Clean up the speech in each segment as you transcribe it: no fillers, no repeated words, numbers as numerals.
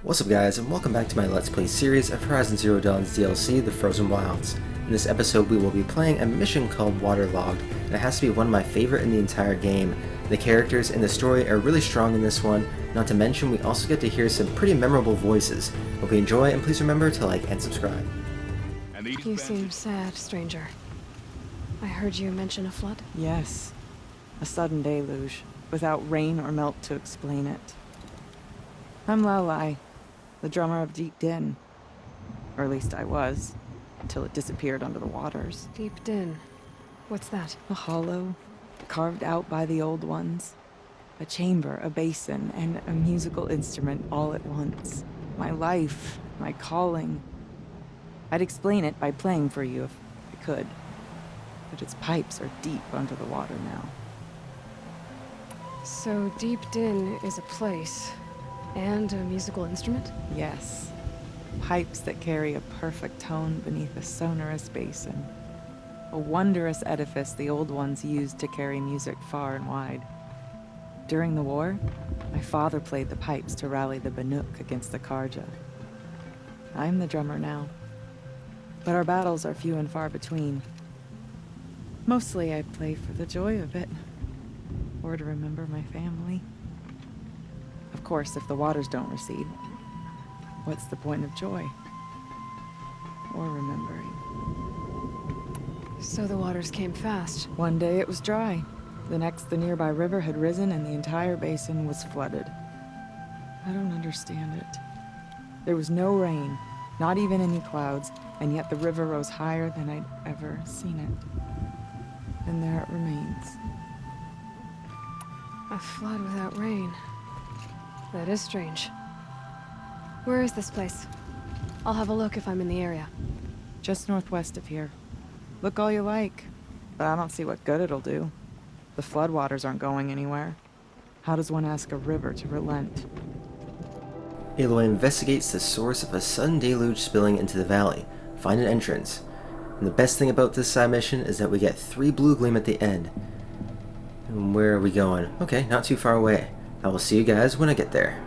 What's up guys, and welcome back to my Let's Play series of Horizon Zero Dawn's DLC, The Frozen Wilds. In this episode we will be playing a mission called Waterlogged, and it has to be one of my favorite in the entire game. The characters and the story are really strong in this one, not to mention we also get to hear some pretty memorable voices. Hope you enjoy, and please remember to like and subscribe. You seem sad, stranger. I heard you mention a flood? Yes. A sudden deluge, without rain or melt to explain it. I'm Laulai, the drummer of Deep Din. Or at least I was, until it disappeared under the waters. Deep Din. What's that? A hollow, carved out by the old ones. A chamber, a basin, and a musical instrument all at once. My life, my calling. I'd explain it by playing for you if I could. But its pipes are deep under the water now. So Deep Din is a place, and a musical instrument? Yes. Pipes that carry a perfect tone beneath a sonorous basin. A wondrous edifice the old ones used to carry music far and wide. During the war, my father played the pipes to rally the Banuk against the Karja. I'm the drummer now. But our battles are few and far between. Mostly I play for the joy of it, or to remember my family. Of course, if the waters don't recede, what's the point of joy? Or remembering? So the waters came fast. One day it was dry. The next, the nearby river had risen and the entire basin was flooded. I don't understand it. There was no rain, not even any clouds, and yet the river rose higher than I'd ever seen it. And there it remains. A flood without rain. That is strange. Where is this place? I'll have a look if I'm in the area. Just northwest of here. Look all you like, but I don't see what good it'll do. The floodwaters aren't going anywhere. How does one ask a river to relent? Aloy investigates the source of a sudden deluge spilling into the valley. Find an entrance. And the best thing about this side mission is that we get 3 blue gleam at the end. And where are we going? Okay, not too far away. I will see you guys when I get there.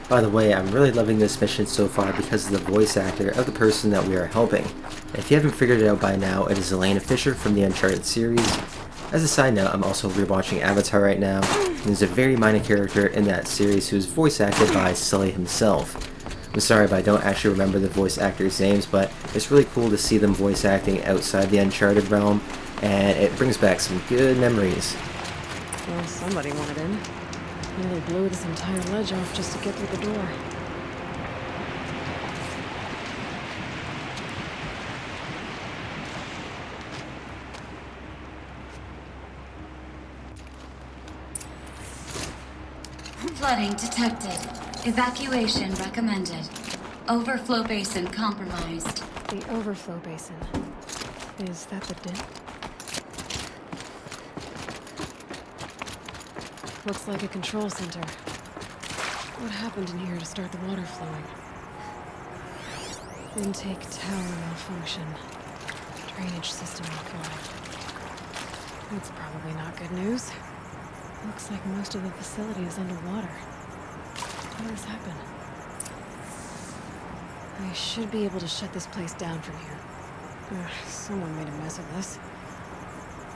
By the way, I'm really loving this mission so far because of the voice actor of the person that we are helping. And if you haven't figured it out by now, it is Elena Fisher from the Uncharted series. As a side note, I'm also rewatching Avatar right now, and there's a very minor character in that series who is voice acted by Sully himself. I'm sorry if I don't actually remember the voice actors' names, but it's really cool to see them voice acting outside the Uncharted realm, and it brings back some good memories. Well, somebody wanted in. Nearly blew this entire ledge off just to get through the door. Flooding detected. Evacuation recommended. Overflow basin compromised. The overflow basin. Is that the din? Looks like a control center. What happened in here to start the water flowing? Intake tower malfunction. Drainage system offline. That's probably not good news. Looks like most of the facility is underwater. How did this happen? I should be able to shut this place down from here. Someone made a mess of this.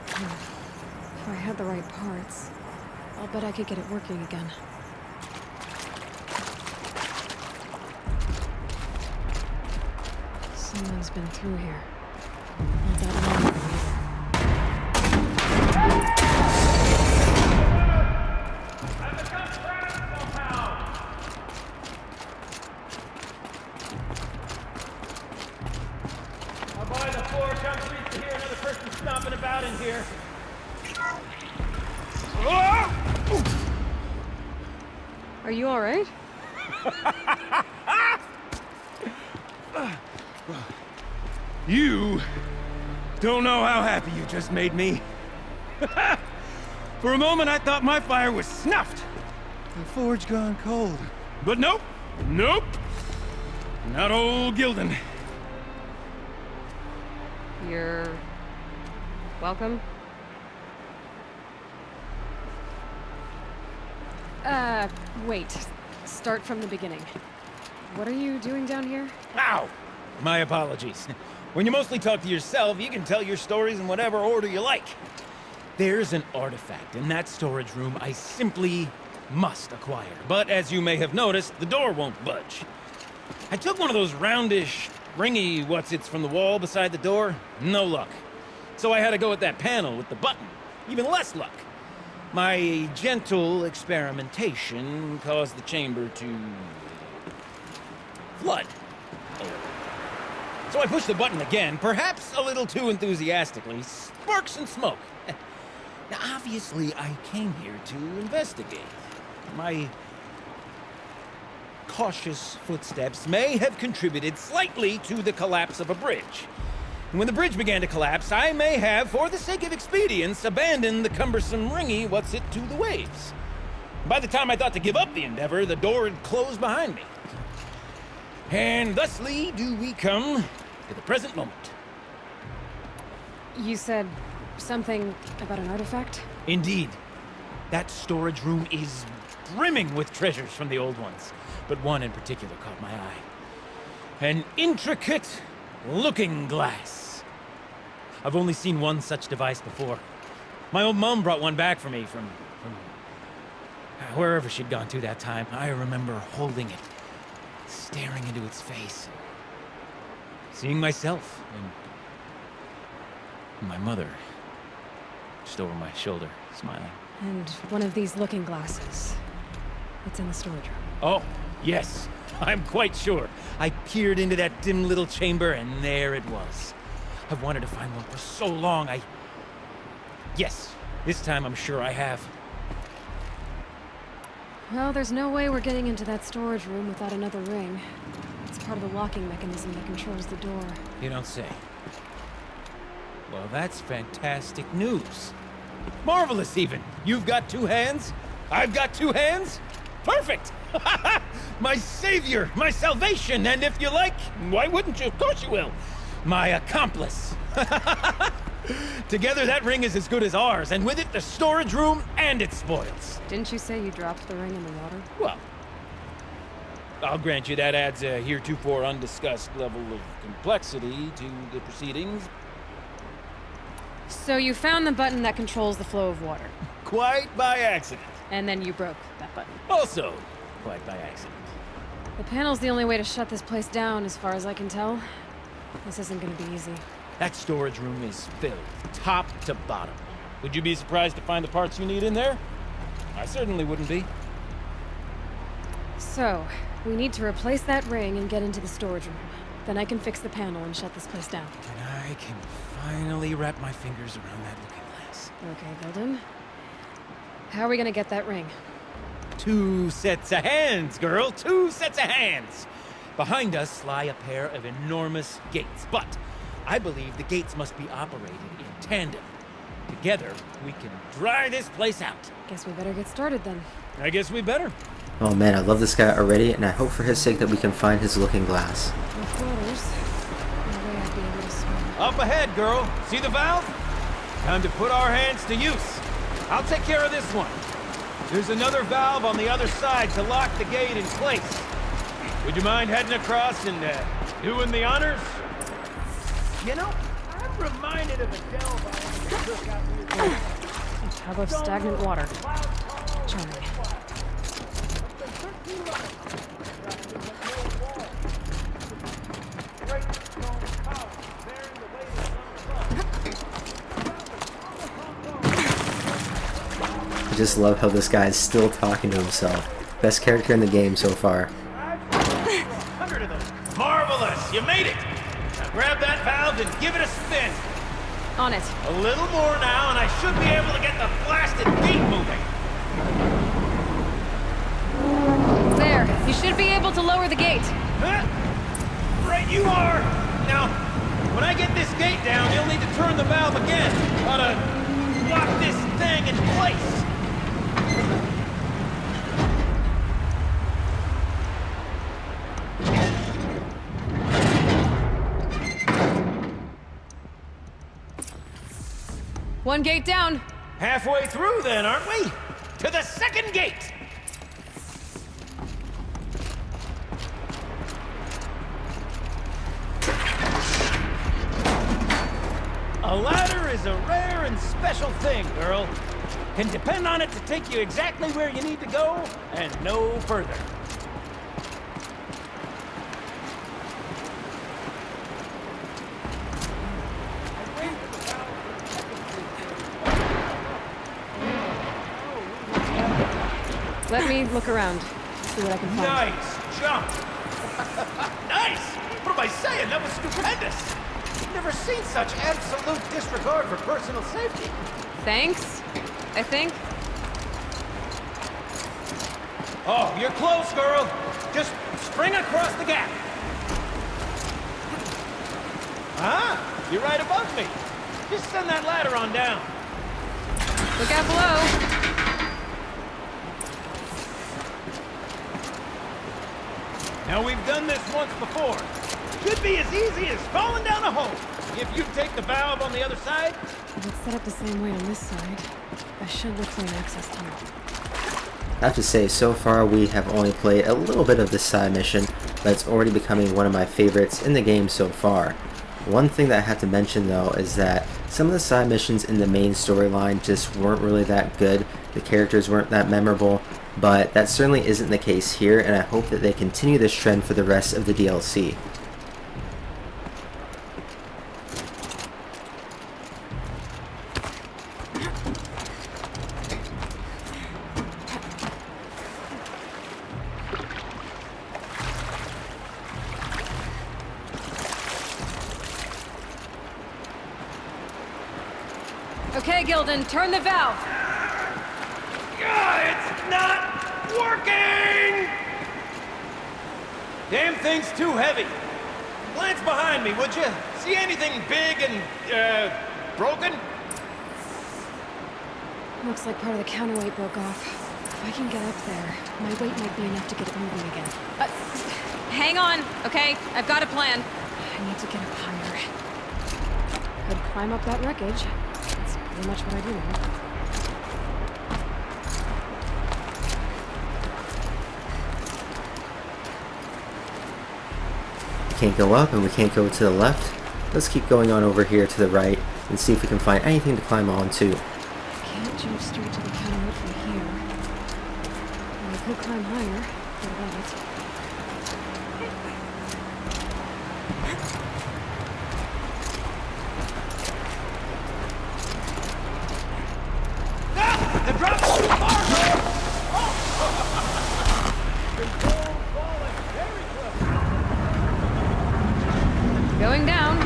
If I had the right parts, I'll bet I could get it working again. Someone's been through here. Not that long ago either. I'll buy the floor concrete to hear another person stomping about in here. Are you all right? You don't know how happy you just made me. For a moment, I thought my fire was snuffed. The forge gone cold. But nope. Nope. Not old Gildan. You're welcome. Wait. Start from the beginning. What are you doing down here? Ow! My apologies. When you mostly talk to yourself, you can tell your stories in whatever order you like. There's an artifact in that storage room I simply must acquire. But as you may have noticed, the door won't budge. I took one of those roundish, ringy what's-its from the wall beside the door. No luck. So I had to go with that panel with the button. Even less luck. My gentle experimentation caused the chamber to flood. So I pushed the button again, perhaps a little too enthusiastically. Sparks and smoke. Now, obviously, I came here to investigate. My cautious footsteps may have contributed slightly to the collapse of a bridge. And when the bridge began to collapse, I may have, for the sake of expedience, abandoned the cumbersome ringy what's-it to the waves. By the time I thought to give up the endeavor, the door had closed behind me. And thusly do we come to the present moment. You said something about an artifact? Indeed. That storage room is brimming with treasures from the old ones, but one in particular caught my eye. An intricate looking glass. I've only seen one such device before. My old mom brought one back for me from wherever she'd gone to that time. I remember holding it, staring into its face, seeing myself and my mother just over my shoulder, smiling. And one of these looking glasses. It's in the storage room. Oh, yes. I'm quite sure. I peered into that dim little chamber, and there it was. I've wanted to find one for so long, Yes, this time I'm sure I have. Well, there's no way we're getting into that storage room without another ring. It's part of the locking mechanism that controls the door. You don't say. Well, that's fantastic news. Marvelous, even. You've got two hands. I've got two hands. Perfect! My savior, my salvation, and if you like, why wouldn't you? Of course you will. My accomplice. Together, that ring is as good as ours, and with it, the storage room and its spoils. Didn't you say you dropped the ring in the water? Well, I'll grant you that adds a heretofore undiscussed level of complexity to the proceedings. So you found the button that controls the flow of water. Quite by accident. And then you broke that button. Also, quite by accident. The panel's the only way to shut this place down, as far as I can tell. This isn't gonna be easy. That storage room is filled, top to bottom. Would you be surprised to find the parts you need in there? I certainly wouldn't be. So, we need to replace that ring and get into the storage room. Then I can fix the panel and shut this place down. And I can finally wrap my fingers around that looking glass. Okay, Vilden. How are we gonna get that ring? 2 sets of hands, girl! 2 sets of hands! Behind us lie a pair of enormous gates, but I believe the gates must be operated in tandem. Together, we can dry this place out. Guess we better get started then. I guess we better. Oh man, I love this guy already, and I hope for his sake that we can find his looking glass. With orders, no way I'd be able to swim. Up ahead, girl. See the valve? Time to put our hands to use. I'll take care of this one. There's another valve on the other side to lock the gate in place. Would you mind heading across and doing the honors? You know, I'm reminded of a delve I took out here. Tub of stagnant water. Charming. I just love how this guy is still talking to himself. Best character in the game so far. 100 of those. Marvelous! You made it! Now grab that valve and give it a spin. On it. A little more now, and I should be able to get the blasted gate moving. There. You should be able to lower the gate. Huh? Right you are! Now, when I get this gate down, you'll need to turn the valve again. Ought to lock this thing in place. One gate down. Halfway through then, aren't we? To the second gate! is a rare and special thing, girl. Can depend on it to take you exactly where you need to go, and no further. Let me look around, see what I can find. Nice jump! Nice! What am I saying? That was stupendous! Never seen such absolute disregard for personal safety. Thanks, I think. Oh, you're close, girl. Just spring across the gap. Huh? You're right above me. Just send that ladder on down. Look out below. Now, we've done this once before. Should be as easy as falling down a hole. If you take the valve on the other side. If it's set up the same way on this side, I should look for an access tunnel. I have to say, so far we have only played a little bit of this side mission, but it's already becoming one of my favorites in the game so far. One thing that I have to mention though is that some of the side missions in the main storyline just weren't really that good. The characters weren't that memorable, but that certainly isn't the case here, and I hope that they continue this trend for the rest of the DLC. Okay, Gilden, turn the valve. It's not working! Damn thing's too heavy. Glance behind me, would you? See anything big and, broken? Looks like part of the counterweight broke off. If I can get up there, my weight might be enough to get it moving again. Hang on, okay? I've got a plan. I need to get up higher. Could climb up that wreckage. That's pretty much what I do now. We can't go up and we can't go to the left. Let's keep going on over here to the right and see if we can find anything to climb onto. I can't jump straight to the counterweight from here. I could climb higher. What about it? The drop's too far, girl! Control falling very close. Going down.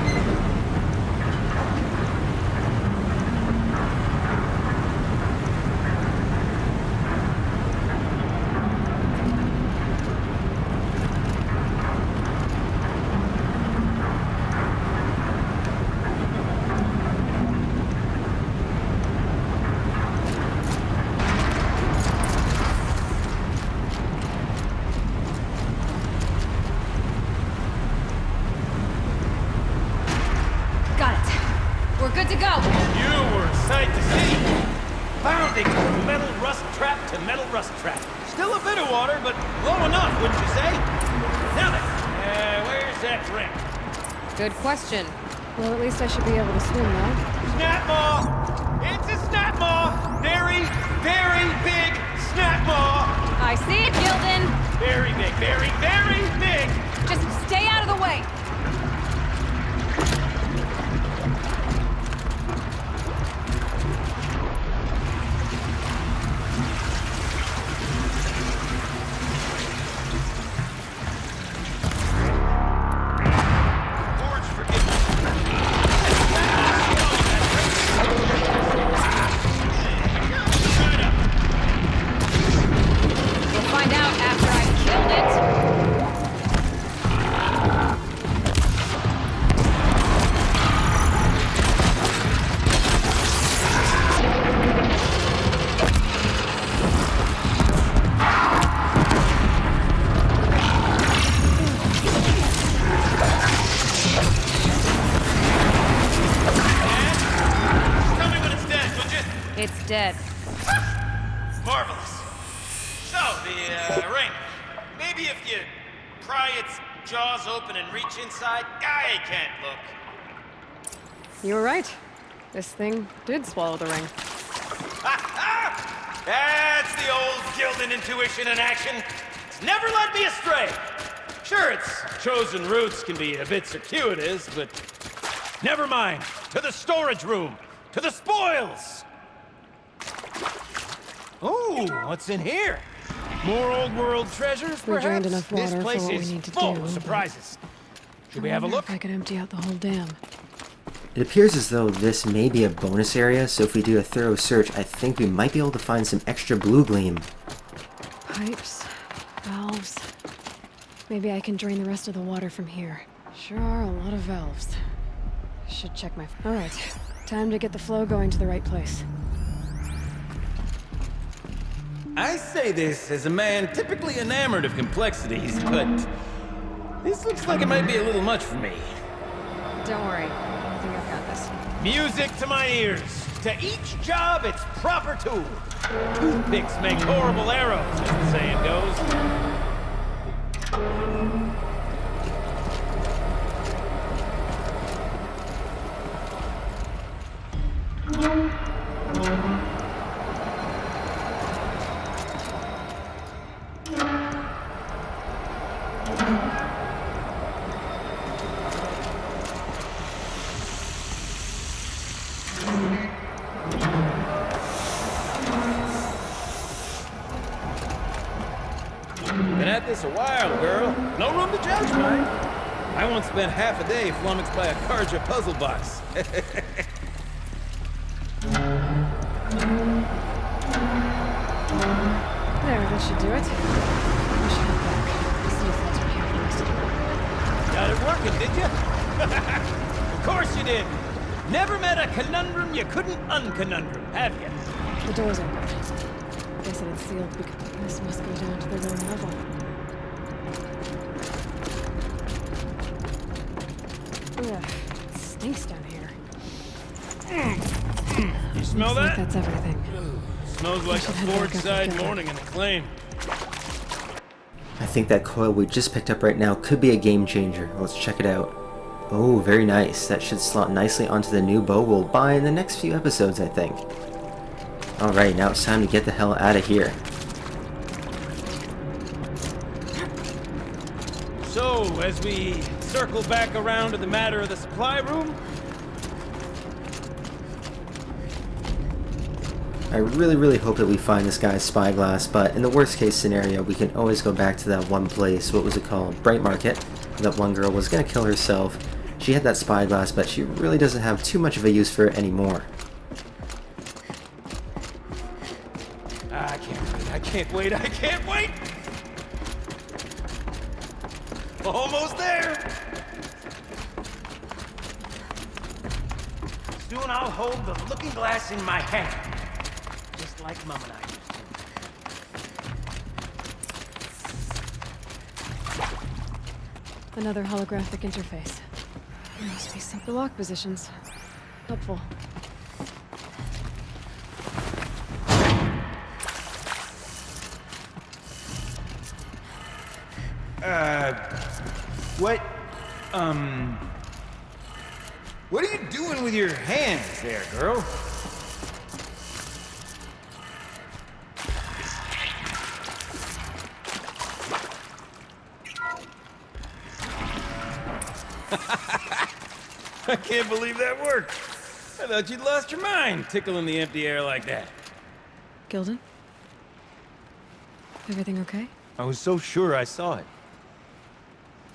Got it. We're good to go. You were a sight to see. Bounding from metal rust trap to metal rust trap. Still a bit of water, but low enough, wouldn't you say? Now then, where's that ramp? Good question. Well, at least I should be able to swim now. Snap maw! It's a snap maw! Very, very big snap maw! I see it, Gilden. Very big, very, very big! Just stay out of the way. Forge forgiveness. We'll find out after I've killed it. Tell me when it's dead, would you? It's dead. Marvelous. So, the ring. Maybe if you pry its jaws open and reach inside, I can't look. You were right. This thing did swallow the ring. That's the old Gildan intuition in action. It's never led me astray. Sure, its chosen routes can be a bit circuitous, but never mind. To the storage room. To the spoils. Oh, what's in here? More old world treasures, We perhaps? drained enough water This for place what we is need to full do, of but surprises. Should we I have a wonder look? if I could empty out the whole dam. It appears as though this may be a bonus area, so if we do a thorough search, I think we might be able to find some extra blue gleam. Pipes, valves. Maybe I can drain the rest of the water from here. Sure are a lot of valves. Should check my... Alright, time to get the flow going to the right place. I say this as a man typically enamored of complexities, but this looks like it might be a little much for me. Don't worry, I think I've got this. Music to my ears. To each job, its proper tool. Toothpicks make horrible arrows, as the saying goes. Been at this a while, girl. No room to judge, mind. I once spent half a day flummoxed by a Karja puzzle box. There, that should do it. I should head back. See if that's what happened rest of the way. Got it working, did you? Of course you did. Never met a conundrum you couldn't unconundrum, have you? The door's open. Guess it's sealed because this must go down to the lower level. Ugh, it stinks down here. You smell Looks like that? that's everything. Smells like a should head back forge up side together. morning in the claim. I think that coil we just picked up right now could be a game changer. Let's check it out. Oh, very nice. That should slot nicely onto the new bow we'll buy in the next few episodes, I think. Alright, now it's time to get the hell out of here. So, as we circle back around to the matter of the supply room, I really hope that we find this guy's spyglass, but in the worst case scenario, we can always go back to that one place, what was it called? Bright Market. That one girl was gonna kill herself. She had that spyglass, but she really doesn't have too much of a use for it anymore. I can't wait, I can't wait! Almost there! Soon I'll hold the looking glass in my hand. Just like Mom and I used to. Another holographic interface. There must be some lock positions. Helpful. What are you doing with your hands there, girl? I can't believe that worked. I thought you'd lost your mind, tickling the empty air like that. Gildan? Everything okay? I was so sure I saw it.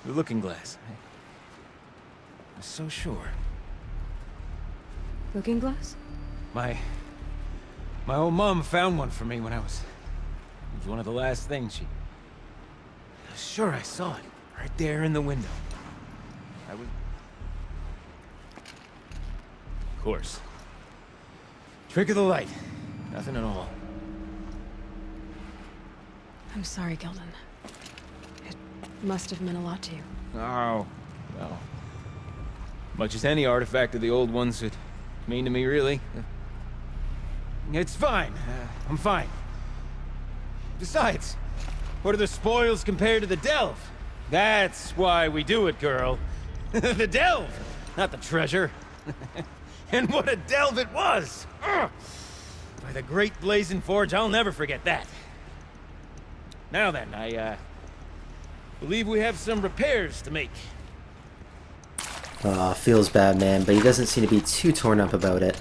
The looking glass. I was so sure. Looking glass? My old mom found one for me when it was one of the last things she... I was sure I saw it, right there in the window. I was... Of course. Trick of the light. Nothing at all. I'm sorry, Gildan. It must have meant a lot to you. Oh, well. Much as any artifact of the old ones would mean to me, really. It's fine. I'm fine. Besides, what are the spoils compared to the delve? That's why we do it, girl. The delve, not the treasure. And what a delve it was! Ugh. By the great blazing forge, I'll never forget that. Now then, I believe we have some repairs to make. Feels bad, man, but he doesn't seem to be too torn up about it.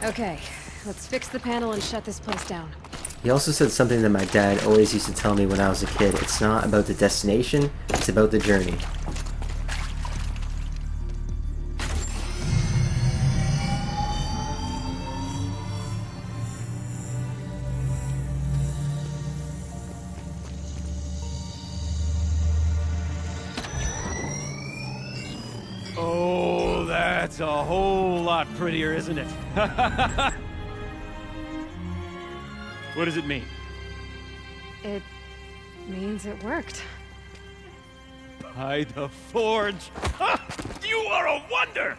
Okay, let's fix the panel and shut this place down. He also said something that my dad always used to tell me when I was a kid. It's not about the destination, it's about the journey. Oh, that's a whole lot prettier, isn't it? What does it mean? It means it worked. By the forge! Ha! You are a wonder!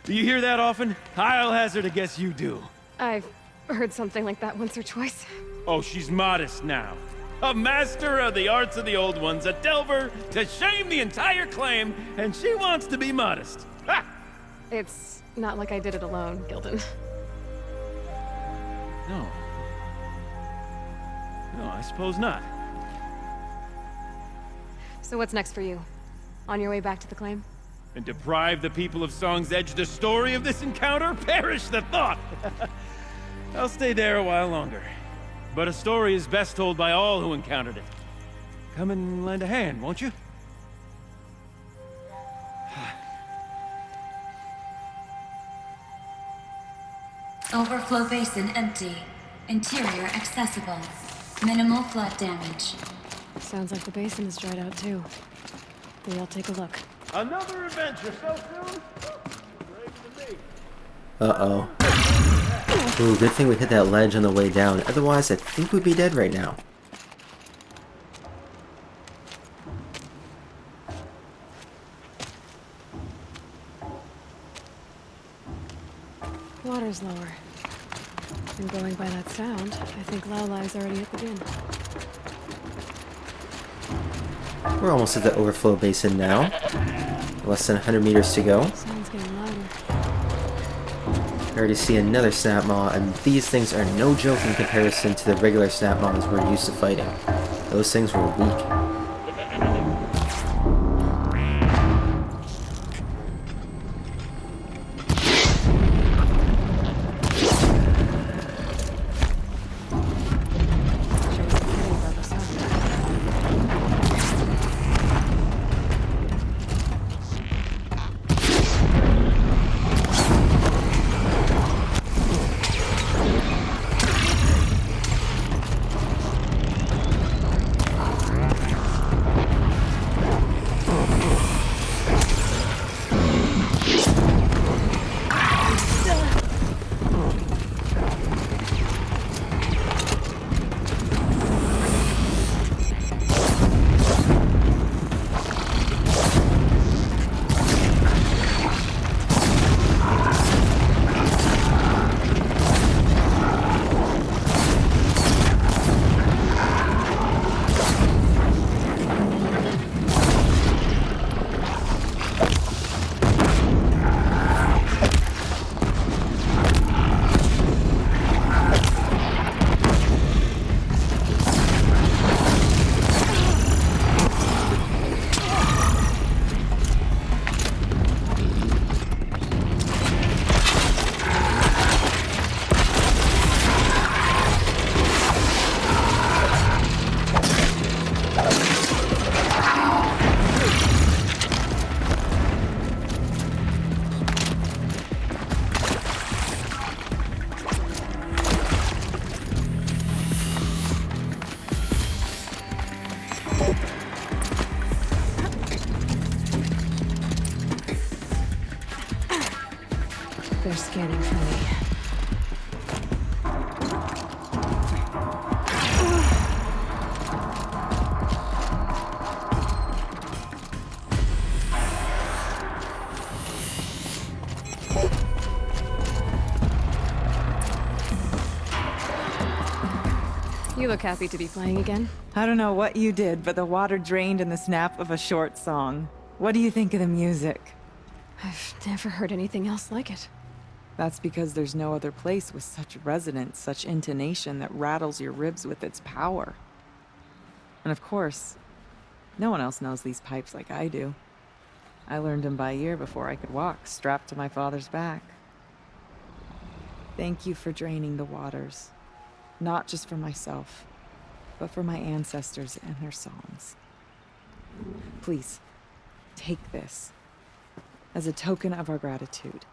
Do you hear that often? I'll hazard a guess you do. I've heard something like that once or twice. Oh, she's modest now. A master of the arts of the old ones, a delver to shame the entire claim, and she wants to be modest. Ha! It's not like I did it alone, Gildan. No. No, I suppose not. So what's next for you? On your way back to the claim? And deprive the people of Song's Edge the story of this encounter? Perish the thought! I'll stay there a while longer. But a story is best told by all who encountered it. Come and lend a hand, won't you? Overflow basin empty. Interior accessible. Minimal flood damage. Sounds like the basin is dried out too. Maybe I'll take a look. Another adventure so soon? Uh-oh. Ooh, good thing we hit that ledge on the way down. Otherwise, I think we'd be dead right now. Water's lower. And going by that sound, I think Laulai's already at the inn. We're almost at the overflow basin now. Less than 100 meters to go. Sound's getting louder. I already see another snap maw, and these things are no joke in comparison to the regular snap maws we're used to fighting. Those things were weak. They're scanning for me. You look happy to be playing again. I don't know what you did, but the water drained in the snap of a short song. What do you think of the music? I've never heard anything else like it. That's because there's no other place with such resonance, such intonation that rattles your ribs with its power. And of course, no one else knows these pipes like I do. I learned them by ear before I could walk, strapped to my father's back. Thank you for draining the waters. Not just for myself, but for my ancestors and their songs. Please, take this as a token of our gratitude.